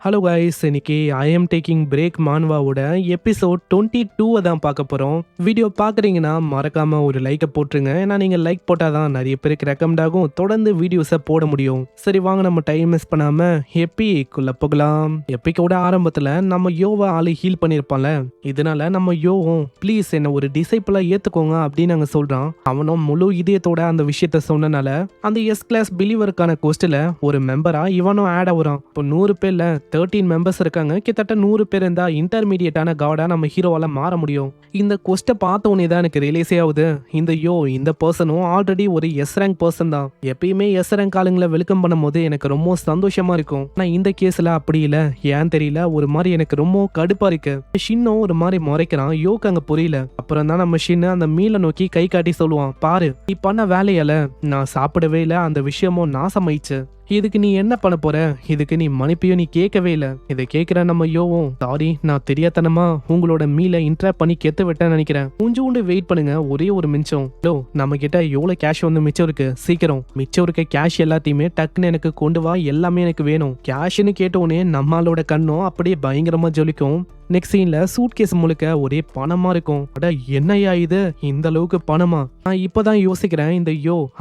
Hello guys, இன்னைக்கு I am taking break மான்வாவோட episode 22 தான் பார்க்க போகிறோம். வீடியோ பார்க்குறீங்கன்னா மறக்காம ஒரு லைக்கை போட்டுருங்க. ஏன்னா நீங்கள் லைக் போட்டால் தான் நிறைய பேருக்கு ரெக்கமெண்ட் ஆகும், தொடர்ந்து வீடியோஸை போட முடியும். சரி வாங்க, நம்ம டைம் மிஸ் பண்ணாமல் எப்பிக்குள்ளே போகலாம். எப்பிக்கோட ஆரம்பத்தில் நம்ம யோவை ஆளு ஹீல் பண்ணியிருப்பான்ல, இதனால நம்ம யோவும் ப்ளீஸ் என்னை ஒரு டிசைப்பிளாக ஏற்றுக்கோங்க அப்படின்னு நாங்கள் சொல்கிறான். அவனும் முழு இதயத்தோட அந்த விஷயத்த சொன்னனால அந்த எஸ் கிளாஸ் பிலீவருக்கான கோஸ்டில் ஒரு மெம்பராக இவனும் ஆட் ஆகுறான். இப்போ 100 பேர்ல 13 மெம்பர்ஸ் இருக்காங்க. கிட்டத்தட்ட 100 பேர் இருந்தா இன்டர்மீடியட்டான காடா நம்ம ஹீரோவால மாற முடியும். இந்த கொஸ்ட பார்த்த உடனே தான் எனக்கு ரியலைஸே ஆகுது, இந்த பர்சனும் ஆல்ரெடி ஒரு எஸ் ரேங்க் பர்சன் தான். எப்பயுமே எஸ் ரேங்க் ஆளுங்களை வெல்கம் பண்ணும்போது எனக்கு ரொம்ப சந்தோஷமா இருக்கும். ஆனா இந்த கேஸ்ல அப்படி இல்ல, ஏன் தெரியல, ஒரு மாதிரி எனக்கு ரொம்ப கடுப்பா இருக்கு. ஷின்னும் ஒரு மாதிரி முறைக்கிறான். யோக்கு அங்க புரியல. அப்புறம் தான் நம்ம ஷின்னு அந்த மீலை நோக்கி கை காட்டி சொல்லுவான், பாரு நீ பண்ண வேலையால நான் சாப்பிடவே இல்லை, அந்த விஷயமும் நாசமாயிடுச்சு. இதுக்கு நீ என்ன பண்ண போற? இதுக்கு நீ மன்னிப்பையும் நீ கேட்கவே இல்லை. இதை கேட்கிற நம்ம யோவும், சாரி நான் தெரியாதனமா உங்களோட மீலை இன்ட்ராப் பண்ணி கெத்து விட்டேன்னு நினைக்கிறேன். கொஞ்சோண்டு வெயிட் பண்ணுங்க, ஒரே ஒரு நிமிஷம். நம்ம கிட்ட எவ்வளவு கேஷ் வந்து மிச்சம் இருக்கு, சீக்கிரம் மிச்சம் இருக்க கேஷ் எல்லாத்தையுமே டக்குன்னு எனக்கு கொண்டு வா, எல்லாமே எனக்கு வேணும். கேஷ்னு கேட்டோடனே நம்மளோட கண்ணும் அப்படியே பயங்கரமா ஜொலிக்கும். நெக்ஸ்ட் சீன்ல சூட் கேஸ் முழுக்க ஒரே பணமா இருக்கும். அட என்னையா இது, இந்த அளவுக்கு பணமா? நான் இப்பதான் யோசிக்கிறேன், இந்த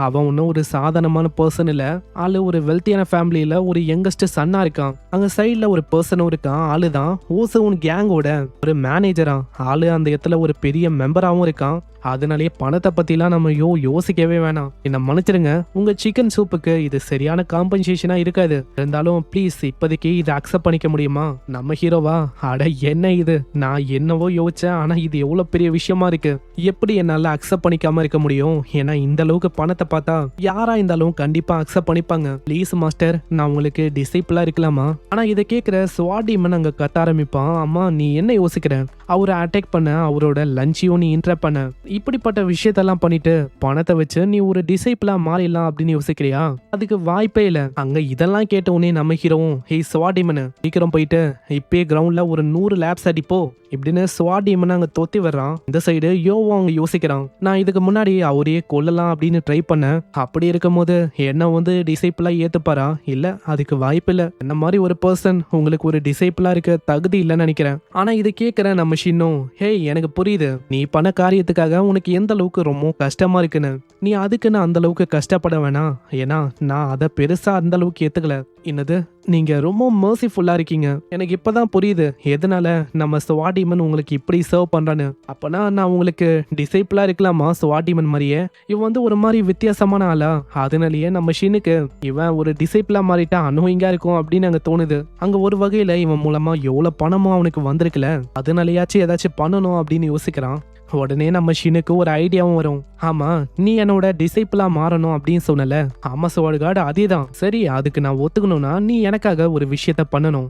அவன் ஒன்னும் ஒரு சாதாரணமான பர்சன் இல்ல. ஆளு ஒரு வெல்த்தியான ஃபேமிலியில ஒரு யங்கஸ்ட் சன்னா இருக்கான். அங்க சைட்ல ஒரு பர்சனும் இருக்கான். ஆளுதான் ஓசோன் கேங்கோட ஒரு மேனேஜரா. ஆளு அந்த இடத்துல ஒரு பெரிய மெம்பராகவும் இருக்கான். அதனாலேயே பணத்தை பத்திலாம் நம்ம யோசிக்கவே வேணாம். என்ன மன்னிச்சிருங்க, உங்க சிக்கன் சூப்புக்கு இது சரியான காம்பன்சேஷனா இருக்காது. இருந்தாலும் ப்ளீஸ் இப்போதைக்கு இதை அக்செப்ட் பண்ணிக்க முடியுமா? நம்ம ஹீரோவா? அட என்ன இது, நான் என்னவோ யோசிச்சேன், ஆனா இது எவ்வளவு பெரிய விஷயமா இருக்கு. எப்படி என்னால அக்செப்ட் பண்ணிக்காம இருக்க முடியும்? ஏன்னா இந்த அளவுக்கு பணத்தை பார்த்தா யாரா இருந்தாலும் கண்டிப்பா அக்செப்ட் பண்ணிப்பாங்க. ப்ளீஸ் மாஸ்டர், நான் உங்களுக்கு டிசைபிளா இருக்கலாமா? ஆனா இதை கேட்கிற சுவாடிமன் அங்க கத்த ஆரம்பிப்பான். அம்மா நீ என்ன யோசிக்கிற? அவரை அட்டாக் பண்ண, அவரோட லஞ்சையும் நீ இன்டரப்ட் பண்ண, இப்படிப்பட்ட விஷயத்தெல்லாம் பண்ணிட்டு பணத்தை வச்சு நீ ஒரு டிசைபிளா மாறிடலாம் அப்படின்னு யோசிக்கிறியா? அதுக்கு வாய்ப்பே இல்ல. அங்க இதெல்லாம் கேட்ட உடனே நம்ம ஹீரோவும், ஹே ஸ்வாடிமன் சீக்கிரம் போயிட்டு இப்பே கிரவுண்ட்ல ஒரு 100 லேப்ஸ் அடிப்போ இப்படின்னு ஸ்வாடிமன் அங்க தொத்தி வர்றான். இந்த சைடு யோவும் அவங்க யோசிக்கிறான், நான் இதுக்கு முன்னாடி அவரையே கொல்லலாம் அப்படின்னு ட்ரை பண்ணேன். அப்படி இருக்கும் போது என்ன வந்து டிசைபிளா ஏத்துப்பாரா? இல்ல, அதுக்கு வாய்ப்பு இல்ல. என்ன மாதிரி ஒரு பர்சன் உங்களுக்கு ஒரு டிசைபிளா இருக்க தகுதி இல்லைன்னு நினைக்கிறேன். ஆனா இதை கேட்கிற நம்ம ஷின்னும், ஹே எனக்கு புரியுது நீ பண்ண காரியத்துக்காக உனக்கு எந்த அளவுக்கு ரொம்ப கஷ்டமா இருக்குன்னு. நீ அதுக்குன்னு அந்த அளவுக்கு கஷ்டப்பட வேணாம். ஏன்னா நான் அதை பெருசா அந்த அளவுக்கு ஏத்துக்கல. என்னது, நீங்க ரொம்ப மர்சிஃபுல்லா இருக்கீங்க. எனக்கு இப்பதான் புரியுது எதனால நம்ம ஸ்வாடிமன் உங்களுக்கு இப்படி சர்வ் பண்றான்னு. அப்பனா நான் உங்களுக்கு டிசைபிளா இருக்கலாமா ஸ்வாடிமன் மாதிரியே? இவன் வந்து ஒரு மாதிரி வித்தியாசமான ஆளா? அதனாலயே நம்ம ஷினுக்கு இவன் ஒரு டிசைபிளா மாறிட்டா அனோயிங்கா இருக்கும் அப்படின்னு அங்க தோணுது. அங்க ஒரு வகையில இவன் மூலமா எவ்வளவு பணமும் அவனுக்கு வந்திருக்குல, அதனாலயாச்சும் ஏதாச்சும் பண்ணணும் அப்படின்னு யோசிக்கிறான். உடனே நம்ம ஷினுக்கு ஒரு ஐடியாவும் வரும். ஆமா, நீ என்னோட டிசைபிளா மாறணும் அப்படின்னு சொன்னல. ஆமா சுவாடுகாடு, அதேதான். சரி, அதுக்கு நான் ஒத்துக்கணும்னா நீ எனக்காக ஒரு விஷயத்த பண்ணணும்.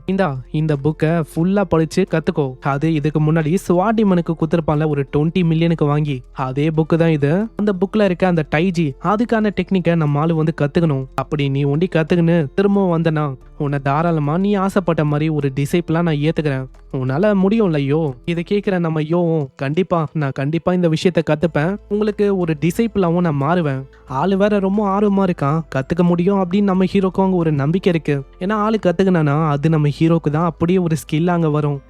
இந்த புக்கை ஃபுல்லா படிச்சு கத்துக்கோ. அது இதுக்கு முன்னாடி ஸ்வாடிமனுக்கு குத்துருப்பான்ல ஒரு 20 மில்லியனுக்கு வாங்கி, அதே புக்கு தான் இது. அந்த புக்ல இருக்க அந்த டைஜி, அதுக்கான டெக்னிக்கை நம்ம ஆளு வந்து கத்துக்கணும். அப்படி நீ ஒண்டி கத்துக்கன்னு திரும்பவும் வந்தனா உன்னை தாராளமா நீ ஆசைப்பட்ட மாதிரி ஒரு டிசைபிளா நான் ஏத்துக்கிறேன். உன்னால முடியும்ல இதை கேட்கிற நம்ம நான் கண்டிப்பா இந்த விஷயத்த கத்துப்பேன். உங்களுக்கு ஒரு டிசைபிளாவும் நான் மாறுவேன். ஆளு வேற ரொம்ப ஆர்வமா இருக்கான், கத்துக்க முடியும் அப்படின்னு நம்ம ஹீரோக்கு அங்க ஒரு நம்பிக்கை இருக்கு. ஏன்னா ஆளு கத்துக்கினா அது நம்ம ஹீரோக்கு தான் அப்படியே ஒரு ஸ்கில் அங்க வரும்.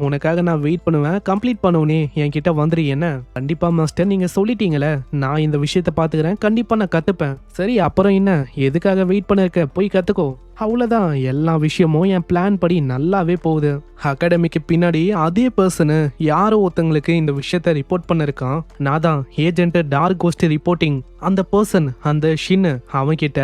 உனக்காக நான் வெயிட் பண்ணுவேன், கம்ப்ளீட் பண்ணுவனே என்கிட்ட வந்துரு. என்ன? கண்டிப்பா மாஸ்டர், நீங்க சொல்லிட்டீங்களே, நான் இந்த விஷயத்த பாத்துக்கிறேன், கண்டிப்பா நான் கத்துப்பேன். சரி அப்புறம் என்ன, எதுக்காக வெயிட் பண்ண இருக்க, போய் கத்துக்கோ. அவ்வளவுதான், எல்லா விஷயமும் என் பிளான் படி நல்லாவே போகுது. அகாடமிக்கு பின்னாடி அதே பர்சனு யாரோ ஒருத்தங்களுக்கு இந்த விஷயத்த ரிப்போர்ட் பண்ண இருக்கான். நான் தான் ஏஜென்ட் டார்க் கோஸ்ட் ரிப்போர்ட்டிங். அந்த பர்சன் அந்த ஷின்னு அவன் கிட்ட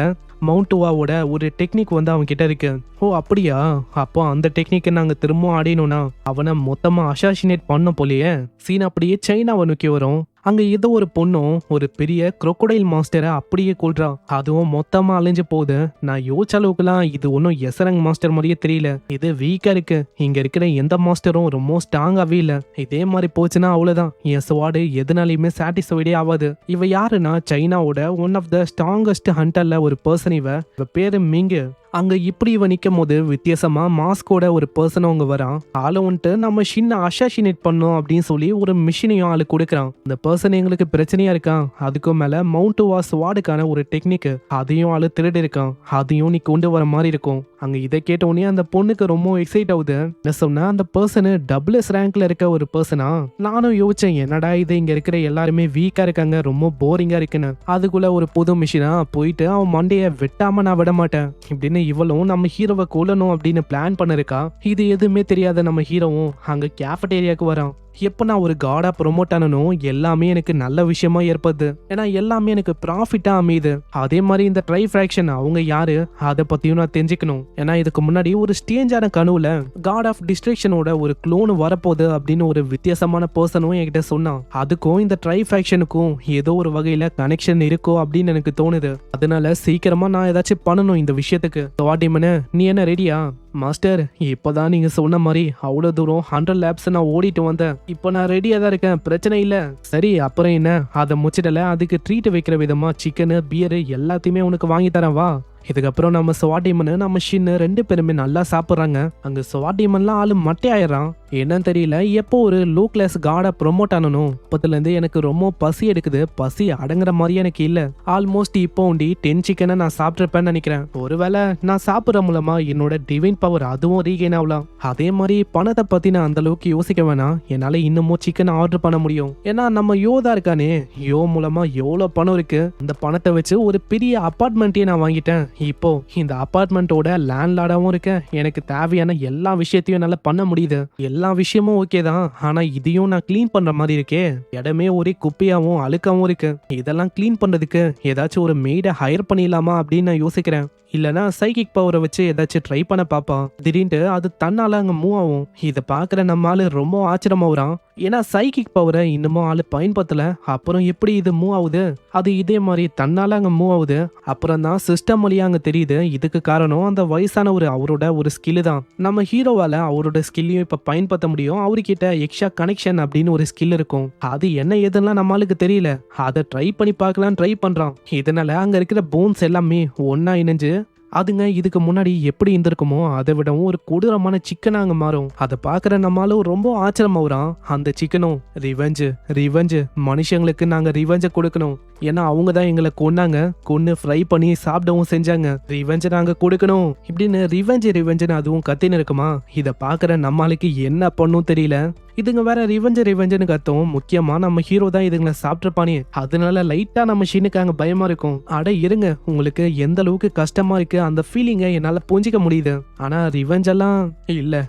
மவுண்ட்வாவோட ஒரு டெக்னிக் வந்து அவன் கிட்ட இருக்கு. ஓ அப்படியா? அப்போ அந்த டெக்னிக்கை நாங்க திரும்ப ஆடினோம்னா அவனை மொத்தமா அசாசினேட் பண்ண போலயே. சீன் அப்படியே சைனாவை நோக்கி வரும். அங்க ஏதோ ஒரு பொண்ணும் ஒரு பெரிய crocodile மாஸ்டரை அப்படியே கொள்றான். அதுவும் மொத்தமா அழிஞ்சு போகுது. நான் யோசிச்ச அளவுக்குலாம் இது ஒன்னும் எசரங் மாஸ்டர் மாதிரியே தெரியல. இது வீக்கா இருக்கு. இங்க இருக்கிற எந்த மாஸ்டரும் ரொம்ப ஸ்ட்ராங்காவே இல்ல. இதே மாதிரி போச்சுன்னா அவ்வளவுதான், என் ஸ்வாடு எதனாலையுமே சாட்டிஸ்ஃபைடே ஆகாது. இவ யாருன்னா சைனாவோட ஒன் ஆஃப் த ஸ்ட்ராங்கஸ்ட் ஹண்டர்ல ஒரு பர்சன். இவ பேரு மிங்கு. அங்க இப்படி இவன் நிக்கும் போது வித்தியாசமா மாஸ்கோட ஒரு பர்சன் அவங்க வரான். ஆளு வந்துட்டு நம்ம ஷின்னை அசாசினேட் பண்ணோம் அப்படின்னு சொல்லி ஒரு மிஷினையும் ஆளு கொடுக்குறான். அந்த பர்சன் எங்களுக்கு பிரச்சனையா இருக்கான், அதுக்கும் மேல மவுண்ட் வாஸ் வார்டுக்கான ஒரு டெக்னிக் அதையும் ஆளு திருடி இருக்கான், அதையும் நீ கொண்டு வர மாதிரி இருக்கும். அங்க இதை கேட்ட உடனே அந்த பொண்ணுக்கு ரொம்ப எக்ஸைட் ஆகுது. என்ன சொன்னா அந்த பர்சனு டபுள்எஸ் ரேங்க்ல இருக்க ஒரு பர்சனா. நானும் யோசிச்சேன் என்னடா இது இங்க இருக்கிற எல்லாருமே வீக்கா இருக்காங்க, ரொம்ப போரிங்கா இருக்குன்னு. அதுக்குள்ள ஒரு புது மிஷினா போயிட்டு அவன் மண்டைய வெட்டாம நான் விட மாட்டேன் இப்படின்னு இவளும் நம்ம ஹீரோவை கொல்லணும் அப்படின்னு பிளான் பண்ணிருக்கா. இது எதுவுமே தெரியாத நம்ம ஹீரோவும் அங்க கேஃபடேரியாவுக்கு வரான். எப்போ நான் ஒரு காடா ப்ரொமோட் ஆனனும் எல்லாமே எனக்கு நல்ல விஷயமா ஏற்படுது, ஏன்னா எல்லாமே எனக்கு ப்ராஃபிட்டா அமையுது. அதே மாதிரி இந்த ட்ரை ஃபிராக்ஷன் அவங்க யாரு அதை பத்தியும் நான் தெரிஞ்சுக்கணும். ஏன்னா இதுக்கு முன்னாடி ஒரு ஸ்டேஞ்சான கனவுல காட் ஆஃப் டிஸ்ட்ரக்ஷனோட ஒரு க்ளோன் வரப்போகுது அப்படின்னு ஒரு வித்தியாசமான பர்சனும் என்கிட்ட சொன்னான். அதுக்கும் இந்த ட்ரை ஃபிராக்ஷனுக்கும் ஏதோ ஒரு வகையில கனெக்ஷன் இருக்கோ அப்படின்னு எனக்கு தோணுது. அதனால சீக்கிரமா நான் ஏதாச்சும் பண்ணணும் இந்த விஷயத்துக்கு. வாடிமனு நீ என்ன ரெடியா? மாஸ்டர் இப்போதான் நீங்க சொன்ன மாதிரி அவ்வளோ தூரம் 100 லேப்ஸ் நான் ஓடிட்டு வந்தேன், இப்போ நான் ரெடியா தான் இருக்கேன், பிரச்சனை இல்ல. சரி அப்புறம் என்ன, அதை முச்சிடல, அதுக்கு ட்ரீட் வைக்கிற விதமா சிக்கனு பியரு எல்லாத்தையுமே உனக்கு வாங்கி தரேன் வா. இதுக்கப்புறம் நம்ம ஸ்வாடிமனு நம்ம ஷின்னு 2 பேருமே நல்லா சாப்பிட்றாங்க. அங்க ஸ்வாடிமன்லாம் ஆளு மட்டையாயிரான். என்னன்னு தெரியல, எப்போ ஒரு லோ கிளாஸ் காடா ப்ரொமோட் ஆனனும் அப்பத்துல இருந்து எனக்கு ரொம்ப பசி எடுக்குது, பசி அடங்குற மாதிரியே எனக்கு இல்ல. ஆல்மோஸ்ட் இப்போ உண்டி 10 சிக்கனை நான் சாப்பிட்ருப்பேன்னு நினைக்கிறேன். ஒருவேளை நான் சாப்பிட்ற மூலமா என்னோட டிவைன் பவர் அதுவும் ரீகெயின் ஆகலாம். அதே மாதிரி பணத்தை பத்தி நான் அந்த அளவுக்கு யோசிக்க வேணாம், என்னால இன்னமும் சிக்கன் ஆர்டர் பண்ண முடியும். ஏன்னா நம்ம யோதா இருக்கானே, யோ மூலமா எவ்வளவு பணம் இருக்கு, அந்த பணத்தை வச்சு ஒரு பெரிய அபார்ட்மெண்ட்டே நான் வாங்கிட்டேன். இப்போ இந்த அபார்ட்மெண்ட்டோட லேண்ட்லார்டாவும் இருக்கேன், எனக்கு தேவையான எல்லா விஷயத்தையும் என்னால பண்ண முடியுது. எல்லா விஷயமும் ஓகே தான், ஆனா இதையும் நான் கிளீன் பண்ற மாதிரி இருக்கே, இடமே ஒரே குப்பையாவும் அழுக்காவும் இருக்கு. இதெல்லாம் கிளீன் பண்றதுக்கு ஏதாச்சும் ஒரு மெய்டை ஹையர் பண்ணிடலாமா அப்படின்னு நான் யோசிக்கிறேன். இல்லனா சைக்கிக் பவரை வச்சு ஏதாச்சும் ட்ரை பண்ண பாப்பான். திடீர்னு அது தன்னால அங்க மூவ் ஆகும். இதை பாக்குற நம்ம ஆளு ரொம்ப ஆச்சரியமாகறான். ஏன்னா சைக்கிக் பவரை இன்னமும் ஆளு பயன்படுத்தல, அப்புறம் எப்படி இது மூவ் ஆகுது? அது இதே மாதிரி தன்னால அங்க மூவ் ஆகுது. அப்புறம் தான் சிஸ்டம் வழியா அங்க தெரியுது இதுக்கு காரணம் அந்த வயசான அவரோட ஒரு ஸ்கில் தான். நம்ம ஹீரோவால அவரோட ஸ்கில்லையும் இப்ப பயன்படுத்த முடியும். அவர்கிட்ட எக்ஸ்ட்ரா கனெக்ஷன் அப்படின்னு ஒரு ஸ்கில் இருக்கும். அது என்ன ஏதுன்னா நம்மளுக்கு தெரியல. அதை ட்ரை பண்ணி பார்க்கலாம் ட்ரை பண்றான். இதனால அங்க இருக்கிற போன்ஸ் எல்லாமே ஒன்னா இணைஞ்சு அதுங்க இதுக்கு முன்னாடி எப்படி இருந்திருக்குமோ அதை விடவும் ஒரு கொடூரமான சிக்கனா அங்க மாறும். அதை பாக்குற நம்மளும் ரொம்ப ஆச்சரியமாகறான். அந்த சிக்கனும் ரிவெஞ்சு மனுஷங்களுக்கு நாங்க ரிவெஞ்ச கொடுக்கணும், ஏன்னா அவங்க தான் எங்களை கொன்னு ஃப்ரை பண்ணி சாப்பிடவும் செஞ்சாங்க, ரிவெஞ்ச நாங்க கொடுக்கணும் இப்படின்னு ரிவெஞ்சுன்னு அதுவும் கத்தின்னு இருக்குமா. இதை பாக்குற நம்மளுக்கு என்ன பண்ணும் தெரியல. இதுங்க வேற ரிவெஞ்சுன்னு கத்தும். முக்கியமா நம்ம ஹீரோ தான் இதுங்களை சாப்பிட்டுருப்பானே, அதனால லைட்டா நம்ம ஷீனுக்கு அங்க பயமா இருக்கும். அட இருங்க, உங்களுக்கு எந்த அளவுக்கு கஷ்டமா இருக்கு அந்த ஃபீலிங்கை என்னால புரிஞ்சிக்க முடியுது. ஆனா ரிவெஞ்ச் எல்லாம் இல்ல.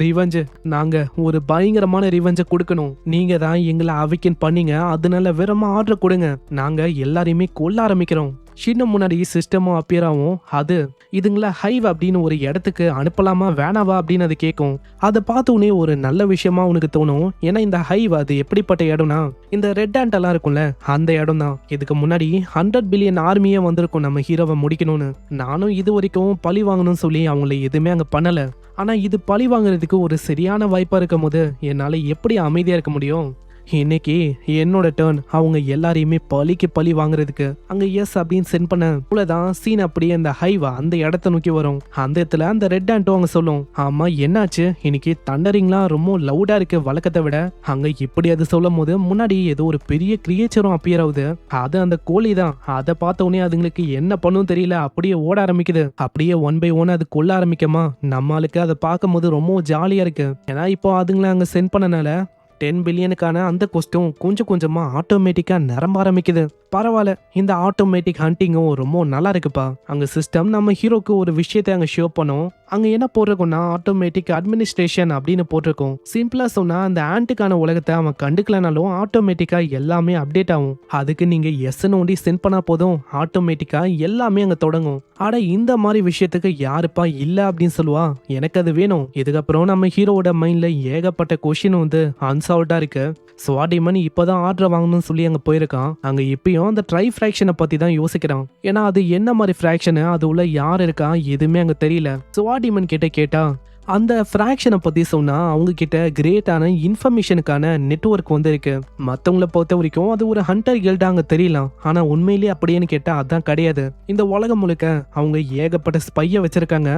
ரிவெஞ்சு நாங்க ஒரு பயங்கரமான ரிவெஞ்ச கொடுக்கணும், நீங்க தான் எங்களை அவிக்கன் பண்ணீங்க, அதனால வெறுமா ஆர்டர் கொடுங்க, நாங்க எல்லாரையுமே கொல்ல ஆரம்பிக்கிறோம். ஷின்னு முன்னாடி சிஸ்டமும் அப்பியர் ஆகும். அது இதுங்கள ஹைவ் அப்படின்னு ஒரு இடத்துக்கு அனுப்பலாமா வேணாவா அப்படின்னு அது கேட்கும். அதை பார்த்தோன்னே ஒரு நல்ல விஷயமா உனக்கு தோணும். ஏன்னா இந்த ஹைவ் அது எப்படிப்பட்ட இடம்னா இந்த ரெட் ஆண்ட் எல்லாம் இருக்கும்ல அந்த இடம் தான். இதுக்கு முன்னாடி 100 பில்லியன் ஆர்மியே வந்திருக்கும் நம்ம ஹீரோவை முடிக்கணும்னு. நானும் இது வரைக்கும் பழி வாங்கணும்னு சொல்லி அவங்கள எதுவுமே அங்க பண்ணல. ஆனா இது பழி வாங்குறதுக்கு ஒரு சரியான வாய்ப்பா இருக்கும் போது என்னால எப்படி அமைதியா இருக்க முடியும்? இன்னைக்கு என்னோட டர்ன். அவங்க எல்லாரையுமே பழி வாங்குறதுக்கு அங்க எஸ் அப்படின்னு சென்ட் பண்ண தான் சீன் அப்படியே அந்த ஹைவா அந்த இடத்த நோக்கி வரும். அந்த இடத்துல அந்த ரெட் ஆண்டோ அங்க சொல்லும், ஆமா என்னாச்சு இன்னைக்கு தண்டரிங்லாம் ரொம்ப லவுடா இருக்கு வழக்கத்தை விட. அங்க இப்படி அது சொல்லும் போது முன்னாடி ஏதோ ஒரு பெரிய கிரியேச்சரும் அப்பியர் ஆகுது. அது அந்த கோழி தான். அதை பார்த்த உடனே அதுங்களுக்கு என்ன பண்ணும் தெரியல, அப்படியே ஓட ஆரம்பிக்குது. அப்படியே 1 by 1 அது கொல்ல ஆரம்பிக்குமா. நம்மளுக்கு அதை பார்க்கும் போது ரொம்ப ஜாலியா இருக்கு. ஏன்னா இப்போ அதுங்களை அங்க சென்ட் பண்ணனால 10 பில்லியனுக்கான அந்த கொஸ்டும் கொஞ்சம் கொஞ்சமா ஆட்டோமேட்டிக்கா நிரம்ப ஆரம்பிக்குது. பரவாயில்ல, இந்த ஆட்டோமேட்டிக் ஹண்டிங்கும் ரொம்ப நல்லா இருக்குப்பா. அங்க சிஸ்டம் நம்ம ஹீரோக்கு ஒரு விஷயத்தை அங்க ஷோ பண்ணோம். அங்க என்ன போட்டிருக்கோம்னா ஆட்டோமேட்டிக் அட்மினிஸ்ட்ரேஷன் அப்படின்னு போட்டிருக்கோம். சிம்பிளா சொன்னா அந்த ஆண்ட்டுக்கான உலகத்தை அவன் கண்டுக்கலனாலும் ஆட்டோமேட்டிக்கா எல்லாமே அப்டேட் ஆகும். அதுக்கு நீங்க எஸ்ன்னு ஒண்டி சென்ட் பண்ணா போதும், ஆட்டோமேட்டிக்கா எல்லாமே அங்க தொடங்கும். ஆனா இந்த மாதிரி விஷயத்துக்கு யாருப்பா இல்ல அப்படின்னு சொல்லுவா. எனக்கு அது வேணும். இதுக்கப்புறம் நம்ம ஹீரோவோட மைண்ட்ல ஏகப்பட்ட கொஸ்டின் அன்சால்வ்டா இருக்கு. ஸ்வாடிமன் இப்பதான் ஆர்டர் வாங்கணும்னு சொல்லி அங்க போயிருக்கான். அங்க இப்பயும் அந்த ட்ரை ஃபிராக்ஷனை பத்தி தான் யோசிக்கிறான். ஏன்னா அது என்ன மாதிரி ஃபிராக்ஷனு, அது உள்ள யார் இருக்கா எதுவுமே அங்க தெரியல. ஸ்வாடிமன் கிட்ட கேட்டா அந்த ஃப்ராக்ஷனை பத்தி சொன்னா அவங்க கிட்ட கிரேட்டான இன்ஃபர்மேஷனுக்கான நெட்வொர்க் வந்து இருக்கு. மத்தவங்கள பொறுத்த வரைக்கும் அது ஒரு ஹண்டர் கில்டா அங்க தெரியலாம். ஆனா உண்மையிலேயே அப்படியேன்னு கேட்டா அதான் கிடையாது. இந்த உலகம் முழுக்க அவங்க ஏகப்பட்ட ஸ்பைய வச்சிருக்காங்க.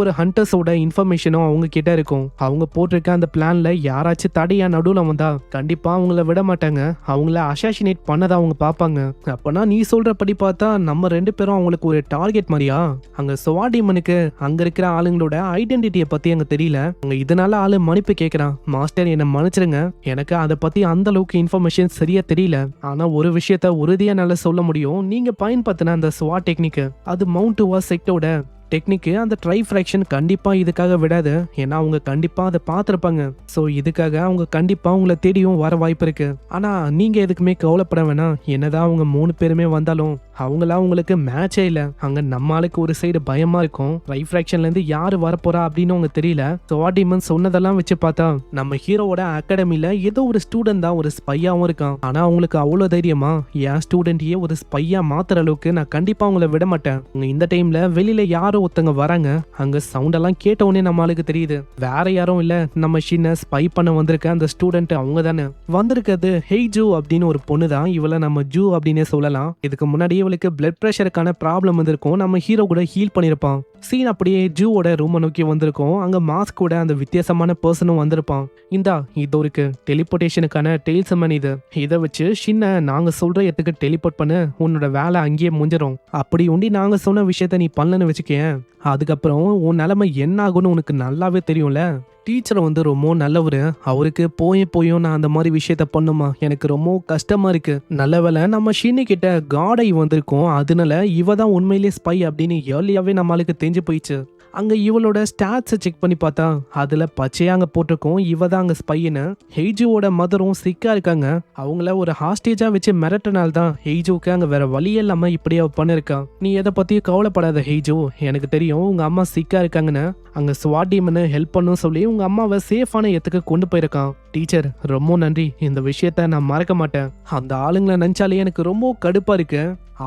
ஒரு ஹண்டர்ஸோட இன்ஃபர்மேஷனும் அவங்க கிட்ட இருக்கும். அவங்க போட்டிருக்க அந்த பிளான்ல யாராச்சும் தடையா நடுவுல வந்தா கண்டிப்பா அவங்கள விட மாட்டாங்க. அவங்கள அசாசினேட் பண்ணதா அவங்க பாப்பாங்க. அப்பனா நீ சொல்றபடி பார்த்தா நம்ம 2 பேரும் அவங்களுக்கு ஒரு டார்கெட் மாதிரியா? அங்க சோவாடிமனுக்கு அங்க இருக்கிற ஆளுங்களோட ஐடென்டிட்டியை பத்தி அங்க தெரியல. அங்க இதனால ஆளு மன்னிப்பு கேக்குறான். மாஸ்டர் என்ன மன்னிச்சிருங்க, எனக்கு அதை பத்தி அந்த அளவுக்கு இன்ஃபர்மேஷன் சரியா தெரியல. ஆனா ஒரு விஷயத்த உறுதியா நல்லா சொல்ல முடியும், நீங்க பயன்படுத்தின அந்த ஸ்வாட் டெக்னிக் அது மவுண்ட் வார் செக்டோட டெக்னிக்கு. அந்த ட்ரை ஃப்ராக்ஷன் கண்டிப்பா இதுக்காக விடாது. ஏன்னா அவங்க கண்டிப்பா அதை பார்த்துருப்பாங்க. ஸோ இதுக்காக அவங்க கண்டிப்பா உங்களை தேடியும் வர வாய்ப்பு இருக்கு. ஆனா நீங்க எதுக்குமே கவலைப்பட வேணாம். என்னதான் அவங்க 3 பேருமே வந்தாலும் அவங்களா உங்களுக்கு மேட்சே இல்லை. அங்க நம்ம ஆளுக்கு ஒரு சைடு பயமா இருக்கும். ட்ரை ஃப்ராக்ஷன்ல இருந்து யாரு வரப்போறா அப்படின்னு அவங்க தெரியல. சோவாடிமன் சொன்னதெல்லாம் வச்சு பார்த்தா நம்ம ஹீரோவோட அகாடமில ஏதோ ஒரு ஸ்டூடெண்ட் தான் ஒரு ஸ்பையாவும் இருக்கான். ஆனா அவங்களுக்கு அவ்வளவு தைரியமா என் ஸ்டூடெண்ட்டையே ஒரு ஸ்பையா மாத்துற அளவுக்கு நான் கண்டிப்பா அவங்கள விட மாட்டேன். இந்த டைம்ல வெளியில யாரோ ஒருத்தங்க வராங்க. அங்க சவுண்ட் எல்லாம் கேட்ட உடனே நம்ம ஆளுக்கு தெரியுது வேற யாரும் இல்ல, நம்ம ஷின்ன ஸ்பை பண்ண வந்திருக்க அந்த ஸ்டூடெண்ட் அவங்க தானே. வந்திருக்கிறது ஹெய் ஜூ அப்படின்னு ஒரு பொண்ணு தான். இவளை நம்ம ஜூ அப்படின்னே சொல்லலாம். இதுக்கு முன்னாடி இவளுக்கு பிளட் பிரஷருக்கான ப்ராப்ளம் வந்திருக்கும். நம்ம ஹீரோ கூட ஹீல் பண்ணிருப்பான். சீன் அப்படியே ஜூவோட ரூமை நோக்கி வந்திருக்கும். அங்க மாஸ்க் கூட அந்த வித்தியாசமான பர்சனும் வந்திருப்பான். இந்தா இது இருக்கு டெலிபோர்டேஷனுக்கான டெய்ல்ஸ்மேன். இதை வச்சு ஷின்ன நாங்க சொல்ற இடத்துக்கு டெலிபோர்ட் பண்ணு, உன்னோட வேலை அங்கேயே முடிஞ்சிடும். அப்படி உண்டி நாங்க சொன்ன விஷயத்த நீ பண்ணலன்னு வச்சுக்கேன், அதுக்கப்புறம் உன் நிலைமை என்ன ஆகும்னு உனக்கு நல்லாவே தெரியும்ல. டீச்சர் வந்து ரொம்ப நல்லவர். அவருக்கு போயும் நான் அந்த மாதிரி விஷயத்த பண்ணுமா, எனக்கு ரொம்ப கஷ்டமா இருக்கு. நல்ல வேலை நம்ம ஷின்னு கிட்ட காடை வந்திருக்கோம். அதனால இவ தான் உண்மையிலேயே ஸ்பை அப்படின்னு ஏர்லியாவே நம்மளுக்கு தெரிஞ்சு போயிடுச்சு. அங்க இவளோட ஸ்டாட்ஸை செக் பண்ணி பார்த்தா அதுல பச்சையா அங்க போட்டிருக்கோம் இவ தான் அங்க ஸ்பைன்னு. ஹெய்ஜுவோட மதரும் சிக்கா இருக்காங்க. அவங்கள ஒரு ஹாஸ்டேஜா வச்சு மிரட்டினால தான் ஹெய்ஜுக்கு அங்க வேற வழியே இல்லாம இப்படியே பண்ணிருக்கா. நீ எதை பத்தியும் கவலைப்படாத ஹெய்ஜு, எனக்கு தெரியும் உங்க அம்மா சிக்கா இருக்காங்கன்னு. அங்க ஸ்வாடிமனு ஹெல்ப் பண்ணும் சொல்லி உங்க அம்மாவை சேஃபான இடத்துக்கு கொண்டு போயிருக்கான். டீச்சர் ரொம்ப நன்றி, இந்த விஷயத்த நான் மறக்க மாட்டேன். அந்த ஆளுங்களை நினைச்சாலே எனக்கு ரொம்ப கடுப்பா இருக்கு.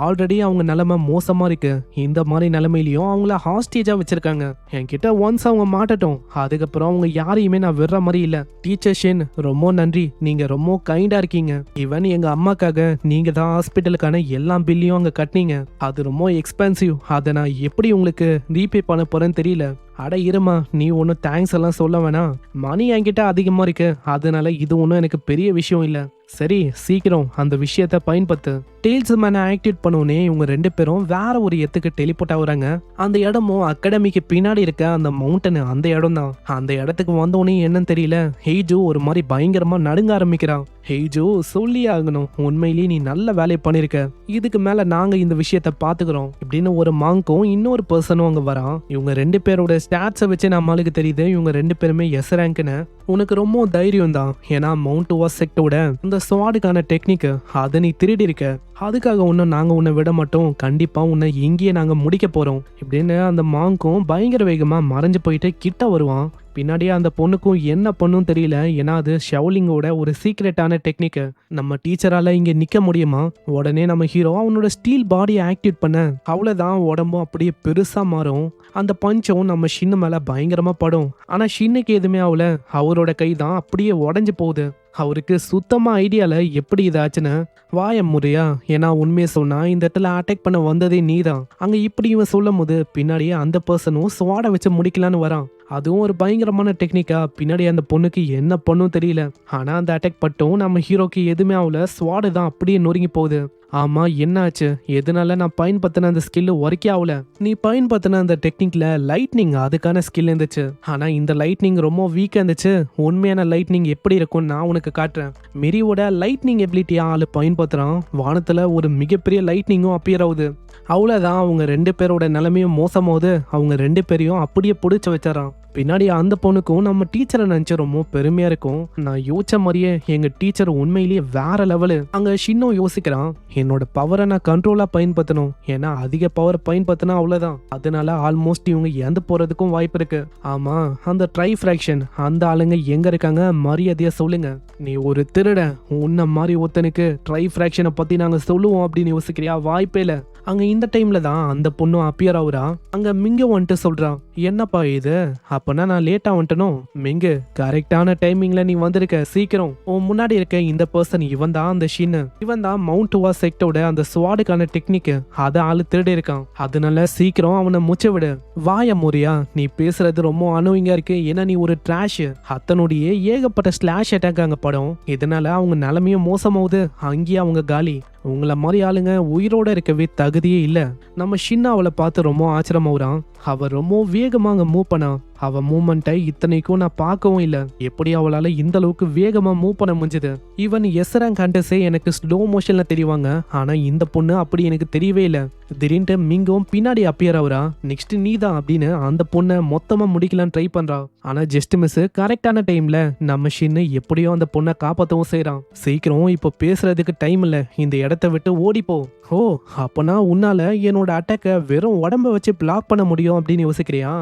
ஆல்ரெடி அவங்க நிலைமை மோசமா இருக்கு. இந்த மாதிரி நிலைமையிலயும் அவங்கள ஹாஸ்டேஜா வச்சிருக்காங்க. என்கிட்ட ஒன்ஸ் அவங்க மாட்டட்டும், அதுக்கப்புறம் அவங்க யாரையுமே நான் விடுற மாதிரி இல்ல. டீச்சர் ஷின் ரொம்ப நன்றி, நீங்க ரொம்ப கைண்டா இருக்கீங்க. ஈவன் எங்க அம்மாக்காக நீங்க தான் ஹாஸ்பிட்டலுக்கான எல்லா பில்லையும் அங்க கட்டினீங்க. அது ரொம்ப எக்ஸ்பென்சிவ். அதை நான் எப்படி உங்களுக்கு ரீபே பண்ண போறேன்னு தெரியல. அட இருமா, நீ ஒன்னும் தேங்க்ஸ் எல்லாம் சொல்ல வேணாம். மணி என்கிட்ட அதிகமா இருக்கு, அதனால இது ஒன்றும் எனக்கு பெரிய விஷயம் இல்லை. சரி சீக்கிரம் அந்த விஷயத்த பயன்படுத்து. டெய்ல்ஸ்மேனை ஆக்டிவேட் பண்ணோன்னே இவங்க 2 பேரும் வேற ஒரு இடத்துக்கு டெலிபோர்ட் ஆகுறாங்க. அந்த இடமும் அகாடமிக்கு பின்னாடி இருக்க அந்த மவுண்டன் அந்த இடம் தான். அந்த இடத்துக்கு வந்தோடனே என்னன்னு தெரியல, ஹெய்ஜு ஒரு மாதிரி பயங்கரமா நடுங்க ஆரம்பிக்கிறான். ஹெய்ஜு சொல்லி ஆகணும், உண்மையிலேயே நீ நல்ல வேலை பண்ணிருக்க, இதுக்கு மேல நாங்க இந்த விஷயத்த பாத்துக்கிறோம் இப்படின்னு ஒரு மாங்கும் இன்னொரு பர்சனும் அங்க வரான். இவங்க 2 பேரோட ஸ்டாட்ஸை வச்சு நம்மளுக்கு தெரியுது இவங்க 2 பேருமே எஸ் ரேங்க்னு. உனக்கு ரொம்ப தைரியம் தான், ஏன்னா மவுண்ட் வார் செக்டோட இந்த ஸ்வாடுக்கான டெக்னிக் அதை நீ திருடி இருக்க. அதுக்காக ஒன்றும் நாங்கள் உன்னை விட மாட்டோம், கண்டிப்பாக உன்னை இங்கேயே நாங்கள் முடிக்க போகிறோம் இப்படின்னு அந்த மாங்கும் பயங்கர வேகமாக மறைஞ்சு போயிட்டு கிட்ட வருவான். பின்னாடியே அந்த பொண்ணுக்கும் என்ன பண்ணும் தெரியல, ஏன்னா அது ஷவுலிங்கோட ஒரு சீக்ரெட்டான டெக்னிக். நம்ம டீச்சரால இங்க நிக்க முடியுமா? உடனே நம்ம ஹீரோ அவனோட ஸ்டீல் பாடியை ஆக்டிவேட் பண்ண அவ்வளவுதான், உடம்பும் அப்படியே பெருசா மாறும். அந்த பஞ்சும் நம்ம ஷின்னு மேல பயங்கரமா படும். ஆனா ஷின்னுக்கு எதுவுமே ஆகல, அவரோட கை தான் அப்படியே உடஞ்சு போகுது. அவருக்கு சுத்தமா ஐடியால எப்படி இதாச்சுன்னு. வாய முறையா, ஏன்னா உண்மையை சொன்னா இந்த இடத்துல அட்டாக் பண்ண வந்ததே நீதான். அங்க இப்படி இவன் சொல்லும் போது பின்னாடியே அந்த பர்சனும் ஸ்வாட வச்சு முடிக்கலான்னு வரான். அதுவும் ஒரு பயங்கரமான டெக்னிக்கா. பின்னாடி அந்த பொண்ணுக்கு என்ன பண்ணும் தெரியல. ஆனா அந்த அட்டாக் பட்டும் நம்ம ஹீரோக்கு எதுவுமே ஆகல, ஸ்வாடு தான் அப்படியே நொறுங்கி போகுது. ஆமா என்னாச்சு, எதனால நான் பயன்படுத்தின அந்த ஸ்கில் ஒர்க்கே ஆகல. நீ பயன்படுத்தின அந்த டெக்னிக்ல லைட்னிங் அதுக்கான ஸ்கில் இருந்துச்சு, ஆனா இந்த லைட்னிங் ரொம்ப வீக்கா இருந்துச்சு. உண்மையான லைட்னிங் எப்படி இருக்கும் நான் உனக்கு காட்டுறேன். மிரியோட லைட்னிங் எபிலிட்டியா ஆளு பயன்படுத்துறான். வானத்துல ஒரு மிகப்பெரிய லைட்னிங்கும் அப்பியர் ஆகுது. அவ்வளவுதான், அவங்க 2 பேரோட நிலைமையும் மோசமாகுது. அவங்க 2 பேரையும் அப்படியே பிடிச்சு வச்சாரான். பின்னாடி அந்த பொண்ணுக்கும் நம்ம டீச்சரை நினைச்சு ரொம்ப பெருமையா இருக்கும். நான் யோசிச்ச மாதிரியே எங்க டீச்சர் உண்மையிலேயே வேற லெவலு. அங்க ஷின்னும் யோசிக்கிறான், என்னோட பவரை நான் கண்ட்ரோலா பயன்படுத்தணும், ஏன்னா அதிக பவர் பயன்படுத்தினா அவ்வளவுதான். அதனால ஆல்மோஸ்ட் இவங்க இறந்து போறதுக்கும் வாய்ப்பு இருக்கு. ஆமா, அந்த ட்ரை ஃபிராக்ஷன் அந்த ஆளுங்க எங்க இருக்காங்க, மரியாதையா சொல்லுங்க. நீ ஒரு திருட, உன்ன மாதிரி ஒருத்தனுக்கு ட்ரை ஃபிராக்ஷனை பத்தி நாங்க சொல்லுவோம் அப்படின்னு யோசிக்கிறியா? வாய்ப்பே இல்ல. அங்க இந்த டைம்ல தான் அந்த பொண்ணும் அப்பியர் ஆகுறா. அங்க மிங்க வந்துட்டு சொல்றான், என்னப்பா இது அப்பனா நான் லேட்டா வந்துட்டனோ? மிங்கு, கரெக்டான டைமிங்ல நீ வந்திருக்க. சீக்கிரம் உன் முன்னாடி இருக்க இந்த பர்சன் இவன் தான் அந்த ஷின். இவன் தான் மவுண்ட் வா செக்டோட அந்த ஸ்வாடுக்கான டெக்னிக் அத ஆளு திருடி இருக்கான். அதனால சீக்கிரம் அவனை முச்ச விடு. வாய முறியா, நீ பேசுறது ரொம்ப அனுவிங்கா இருக்கு. ஏன்னா நீ ஒரு ட்ராஷ். அத்தனுடைய ஏகப்பட்ட ஸ்லாஷ் அட்டாக் அங்க படம். இதனால அவங்க நிலைமையும் மோசமாவுது. அங்கேயே அவங்க காலி. உங்களை மாதிரி ஆளுங்க உயிரோட இருக்கவே தகுதியே இல்ல. நம்ம ஷின் அவளை பார்த்து ரொம்ப ஆச்சரியமாவுறான். அவ ரொம்ப வேகமா அங்க மூவ் பண்ணா. அவ மூவ்மெண்ட்டை இத்தனைக்கும் நான் பார்க்கவும் இல்ல. எப்படி அவளால இந்த அளவுக்கு வேகமா மூவ் பண்ண முடிஞ்சது? ஈவன் எஸ்ராங் ஹண்டர்ஸே எனக்கு ஸ்லோ மோஷன்ல தெரிவாங்க. ஆனா இந்த பொண்ணு அப்படி எனக்கு தெரியவே இல்ல. திடீர்னு மிங்கும் பின்னாடி அப்பியர் ஆகுறா. நெக்ஸ்ட் நீதான் அப்படின்னு அந்த பொண்ணை மொத்தமா முடிக்கலான்னு ட்ரை பண்றா. ஆனா ஜஸ்ட் மிஸ். கரெக்டான டைம்ல நம்ம ஷின்னு எப்படியோ அந்த பொண்ணை காப்பாத்தவும் செய்யறான். சீக்கிரம் இப்போ பேசுறதுக்கு டைம் இல்ல, இந்த இடத்த விட்டு ஓடிப்போ. ஓ, அப்பனா உன்னால என்னோட அட்டாக்க வெறும் உடம்ப வச்சு பிளாக் பண்ண முடியும் அப்படின்னு யோசிக்கிறியா?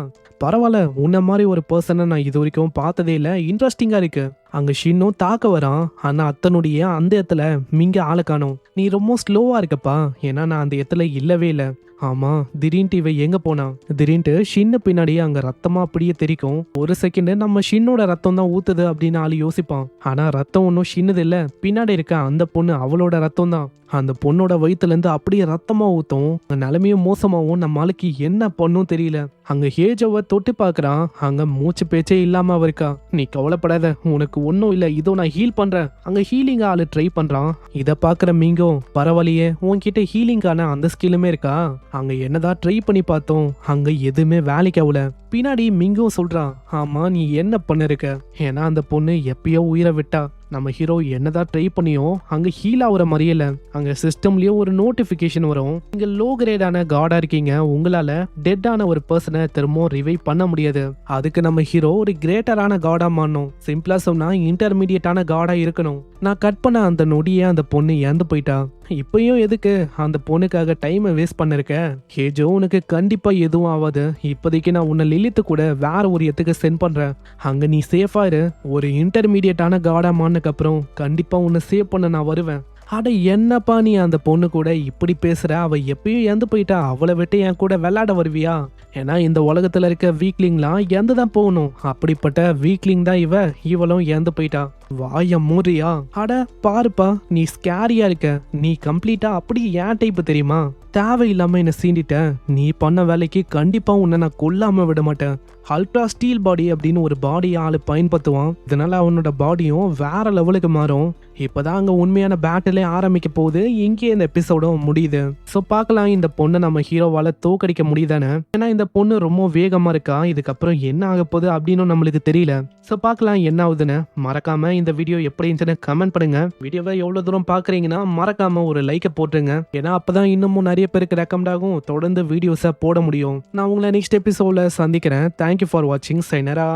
பரவாயில்ல, உன்ன மாதிரி ஒரு பர்சனை நான் இது வரைக்கும் பார்த்ததே இல்லை. இன்ட்ரெஸ்டிங்கா இருக்கு. அங்க ஷின்னும் தாக்க வரான். ஆனா அத்தனுடைய அந்த இடத்துல மிங்க ஆளை காணோம். நீ ரொம்ப ஸ்லோவா இருக்கப்பா. ஏன்னா நான் அந்த இடத்துல இல்லவே இல்லை. ஆமா, திடீர்னு இவ எங்க போனா? திடீர்னு ஷின்னு பின்னாடியே அங்க ரத்தமா அப்படியே தெரிக்கும். ஒரு செகண்ட் நம்ம ஷின்னோட ரத்தம் தான் ஊத்துது அப்படின்னு ஆளு யோசிப்பான். ஆனா ரத்தம் ஒன்னும் ஷின்னுது இல்ல. பின்னாடி இருக்க அந்த பொண்ணு அவளோட ரத்தம் தான். அந்த பொண்ணோட வயிற்றுல இருந்து அப்படியே ரத்தமா ஊத்தும். நிலைமையும் மோசமாவும். நம்ம ஆளுக்கு என்ன பண்ணும் தெரியல. அங்க ஹேஜோவை தொட்டு பாக்குறான். அங்க மூச்சு பேச்சே இல்லாம அவ இருக்கா. நீ கவலைப்படாத, உனக்கு ஒன்னும் இல்ல, இதோ நான் ஹீல் பண்றேன். அங்க ஹீலிங் ஆளு ட்ரை பண்றான். இத பாக்குற மிங்கோ, பரவாயில்லையே, உன்கிட்ட ஹீலிங்கான அந்த ஸ்கில்லுமே இருக்கா? அங்க என்னதான் ட்ரை பண்ணி பார்த்தோம், அங்க எதுவுமே வேலைக்கு ஆகல. பின்னாடி மிங்கும் சொல்றான், ஆமா நீ என்ன பண்ணிருக்க? ஏன்னா அந்த பொண்ணு எப்பயோ உயிரை விட்டா. நம்ம ஹீரோ என்னதான் ட்ரை பண்ணியும் அங்க ஹீல் ஆகுற மாதிரியே இல்ல. அங்க சிஸ்டம்லயும் ஒரு நோட்டிபிகேஷன் வரும், நீங்க லோ கிரேடான காடா இருக்கீங்க, உங்களால டெட்டான ஒரு பர்சனை திரும்ப ரிவைவ் பண்ண முடியாது. அதுக்கு நம்ம ஹீரோ ஒரு கிரேட்டரான காடா மாறணும். சிம்பிளா சொன்னா இன்டர்மீடியட்டான காடா இருக்கணும். நான் கட் பண்ண அந்த நொடியே அந்த பொண்ணு இறந்து போயிட்டா. இப்பயும் எதுக்கு அந்த பொண்ணுக்காக டைமை வேஸ்ட் பண்ணிருக்க? ஹேஜோ, உனக்கு கண்டிப்பா எதுவும் ஆகாது. இப்போதைக்கு நான் உன்னை லிலித்து கூட வேற ஒரு இடத்துக்கு சென்ட் பண்றேன். அங்க நீ சேஃபா இரு. ஒரு இன்டர்மீடியட்டான காடா மானக்கு அப்புறம் கண்டிப்பா உன்னை சேவ் பண்ண நான் வருவேன். அட என்னப்பா நீ அந்த பொண்ணு கூட இப்படி பேசுற? அவ எப்பயும் இறந்து போயிட்டா. அவளை விட்டு என் கூட விளையாட வருவியா? ஏன்னா இந்த உலகத்துல இருக்க வீக்லிங்லாம் இறந்து தான் போகணும். அப்படிப்பட்ட வீக்லிங் தான் இவளும் இறந்து போயிட்டா. வாய மூறியா? அட பாருப்பா, நீ ஸ்கேரியா இருக்க. நீ கம்ப்ளீட்டா அப்படி ஏன் டைப் தெரியுமா? தேவையில்லாம என்ன சீண்டிட்ட. நீ பண்ண வேலைக்கு கண்டிப்பா உன்னை நான் கொல்லாம விட மாட்டேன். அல்ட்ரா ஸ்டீல் பாடி அப்படின்னு ஒரு பாடி ஆளு பயன்படுத்துவான். இதனால அவனோட பாடியும் வேற லெவலுக்கு மாறும். இப்பதான் அங்க உண்மையான பேட்டிலே ஆரம்பிக்க போகுது. இங்கே இந்த எபிசோடும் முடியுது. ஸோ பார்க்கலாம் இந்த பொண்ணை நம்ம ஹீரோவால தோக்கடிக்க முடியுதானே. ஏன்னா இந்த பொண்ணு ரொம்ப வேகமா இருக்கா. இதுக்கப்புறம் என்ன ஆக போகுது அப்படின்னு நம்மளுக்கு தெரியல. ஸோ பார்க்கலாம் என்ன ஆகுதுன்னு. மறக்காம இந்த வீடியோ எப்படி இருந்துச்சுன்னு கமெண்ட் பண்ணுங்க. வீடியோவை எவ்வளவு தூரம் பாக்குறீங்கன்னா மறக்காம ஒரு லைக்கை போட்டுருங்க. ஏன்னா அப்பதான் இன்னமும் நிறைய பேருக்கு ரெக்கமெண்ட் ஆகும். தொடர்ந்து வீடியோஸை போட முடியும். நான் உங்களை நெக்ஸ்ட் எபிசோட்ல சந்திக்கிறேன். தேங்க்யூ ஃபார் வாட்சிங். சைனரா.